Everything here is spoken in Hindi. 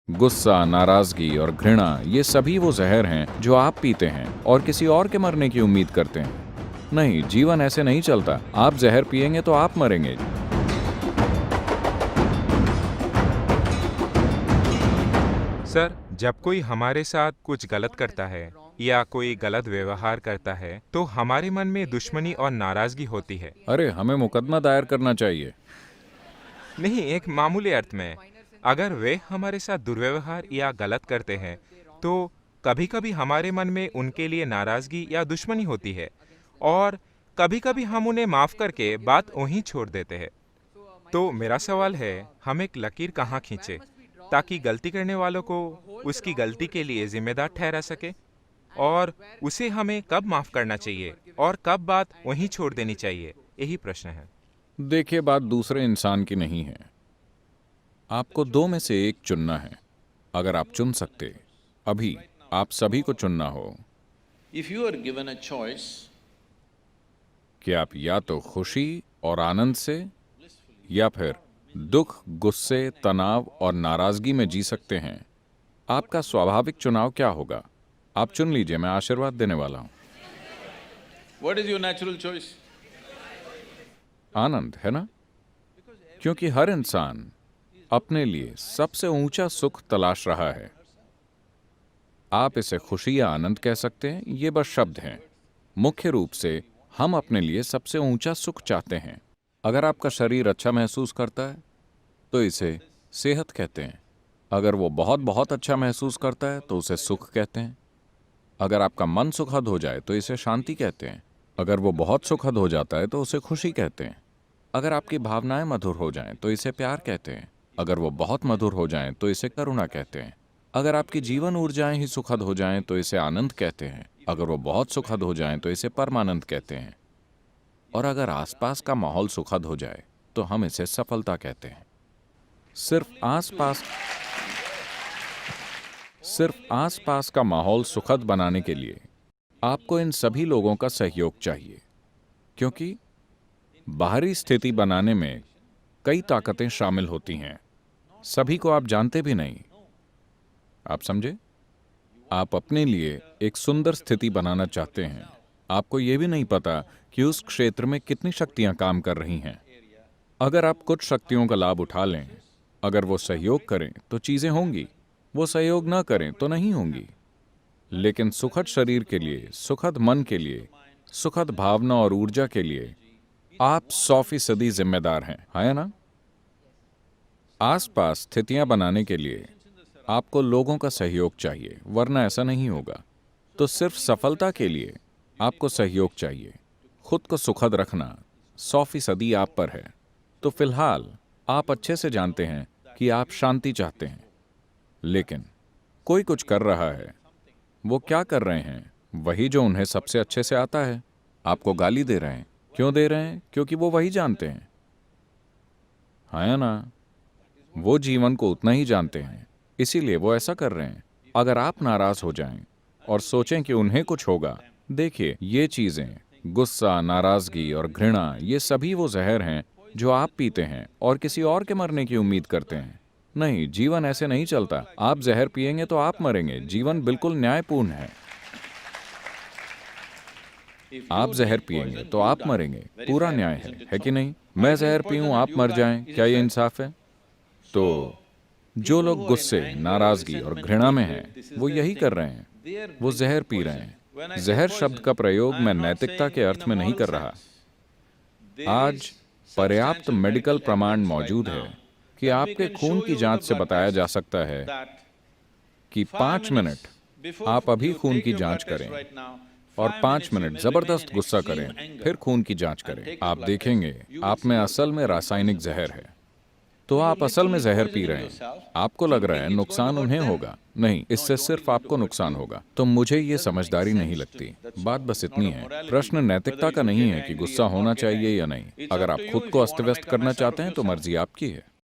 गुस्सा, नाराजगी और घृणा ये सभी वो जहर हैं जो आप पीते हैं और किसी और के मरने की उम्मीद करते हैं। नहीं, जीवन ऐसे नहीं चलता। आप जहर पिएंगे तो आप मरेंगे। सर, जब कोई हमारे साथ कुछ गलत करता है या कोई गलत व्यवहार करता है तो हमारे मन में दुश्मनी और नाराजगी होती है। अरे, हमें मुकदमा दायर करना चाहिए। नहीं, एक मामूली अर्थ में, अगर वे हमारे साथ दुर्व्यवहार या गलत करते हैं तो कभी-कभी हमारे मन में उनके लिए नाराजगी या दुश्मनी होती है और कभी-कभी हम उन्हें माफ करके बात वहीं छोड़ देते हैं। तो मेरा सवाल है, हम एक लकीर कहाँ खींचे ताकि गलती करने वालों को उसकी गलती के लिए जिम्मेदार ठहरा सके, और उसे हमें कब माफ करना चाहिए और कब बात वहीं छोड़ देनी चाहिए, यही प्रश्न है। देखिए, बात दूसरे इंसान की नहीं है। आपको दो में से एक चुनना है। अगर आप चुन सकते, अभी आप सभी को चुनना हो If you are given a choice, कि आप या तो खुशी और आनंद से या फिर दुख, गुस्से, तनाव और नाराजगी में जी सकते हैं, आपका स्वाभाविक चुनाव क्या होगा? आप चुन लीजिए, मैं आशीर्वाद देने वाला हूं। what is your natural choice? आनंद, है ना? क्योंकि हर इंसान अपने लिए सबसे ऊंचा सुख तलाश रहा है। आप इसे खुशी या आनंद कह सकते हैं, ये बस शब्द हैं। मुख्य रूप से हम अपने लिए सबसे ऊंचा सुख चाहते हैं। अगर आपका शरीर अच्छा महसूस करता है तो इसे सेहत कहते हैं। अगर वो बहुत बहुत अच्छा महसूस करता है तो उसे सुख कहते हैं। अगर आपका मन सुखद हो जाए तो इसे शांति कहते हैं। अगर वो बहुत सुखद हो जाता है तो उसे खुशी कहते हैं। अगर आपकी भावनाएं मधुर हो जाएं तो इसे प्यार कहते हैं। अगर वो बहुत मधुर हो जाएं तो इसे करुणा कहते हैं। अगर आपकी जीवन ऊर्जाएं ही सुखद हो जाएं तो इसे आनंद कहते हैं। अगर वो बहुत सुखद हो जाएं तो इसे परमानंद कहते हैं। और अगर आसपास का माहौल सुखद हो जाए तो हम इसे सफलता कहते हैं। सिर्फ आसपास का माहौल सुखद बनाने के लिए आपको इन सभी लोगों का सहयोग चाहिए, क्योंकि बाहरी स्थिति बनाने में कई ताकतें शामिल होती हैं। सभी को आप जानते भी नहीं। आप समझे? आप अपने लिए एक सुंदर स्थिति बनाना चाहते हैं। आपको यह भी नहीं पता कि उस क्षेत्र में कितनी शक्तियां काम कर रही हैं। अगर आप कुछ शक्तियों का लाभ उठा लें, अगर वो सहयोग करें तो चीजें होंगी, वो सहयोग ना करें तो नहीं होंगी। लेकिन सुखद शरीर के लिए, सुखद मन के लिए, सुखद भावना और ऊर्जा के लिए आप 100% जिम्मेदार हैं, है ना? आसपास स्थितियां बनाने के लिए आपको लोगों का सहयोग चाहिए, वरना ऐसा नहीं होगा। तो सिर्फ सफलता के लिए आपको सहयोग चाहिए। खुद को सुखद रखना 100% आप पर है। तो फिलहाल आप अच्छे से जानते हैं कि आप शांति चाहते हैं, लेकिन कोई कुछ कर रहा है। वो क्या कर रहे हैं? वही जो उन्हें सबसे अच्छे से आता है। आपको गाली दे रहे हैं। क्यों दे रहे हैं? क्योंकि वो वही जानते हैं, है ना? वो जीवन को उतना ही जानते हैं, इसीलिए वो ऐसा कर रहे हैं। अगर आप नाराज हो जाएं और सोचें कि उन्हें कुछ होगा, देखिए, ये चीजें, गुस्सा, नाराजगी और घृणा, ये सभी वो जहर हैं जो आप पीते हैं और किसी और के मरने की उम्मीद करते हैं। नहीं, जीवन ऐसे नहीं चलता। आप जहर पिएंगे तो आप मरेंगे। जीवन बिल्कुल न्यायपूर्ण है। आप जहर पिएंगे तो आप मरेंगे, पूरा न्याय है कि नहीं? मैं जहर पीऊं, आप मर जाएं, क्या ये इंसाफ है? तो जो लोग गुस्से, नाराजगी और घृणा में हैं, वो यही कर रहे हैं। वो जहर पी रहे हैं। जहर शब्द का प्रयोग मैं नैतिकता के अर्थ में नहीं कर रहा। आज पर्याप्त मेडिकल प्रमाण मौजूद है कि आपके खून की जांच से बताया जा सकता है कि 5 मिनट आप अभी खून की जांच करें और 5 मिनट जबरदस्त गुस्सा करें, फिर खून की जांच करें। आप देखेंगे आप में असल में रासायनिक जहर है। तो आप असल में जहर पी रहे हैं। आपको लग रहा है नुकसान उन्हें होगा। नहीं, इससे सिर्फ आपको नुकसान होगा। तो मुझे ये समझदारी नहीं लगती। बात बस इतनी है। प्रश्न नैतिकता का नहीं है कि गुस्सा होना चाहिए या नहीं। अगर आप खुद को अस्त व्यस्त करना चाहते हैं तो मर्जी आपकी है।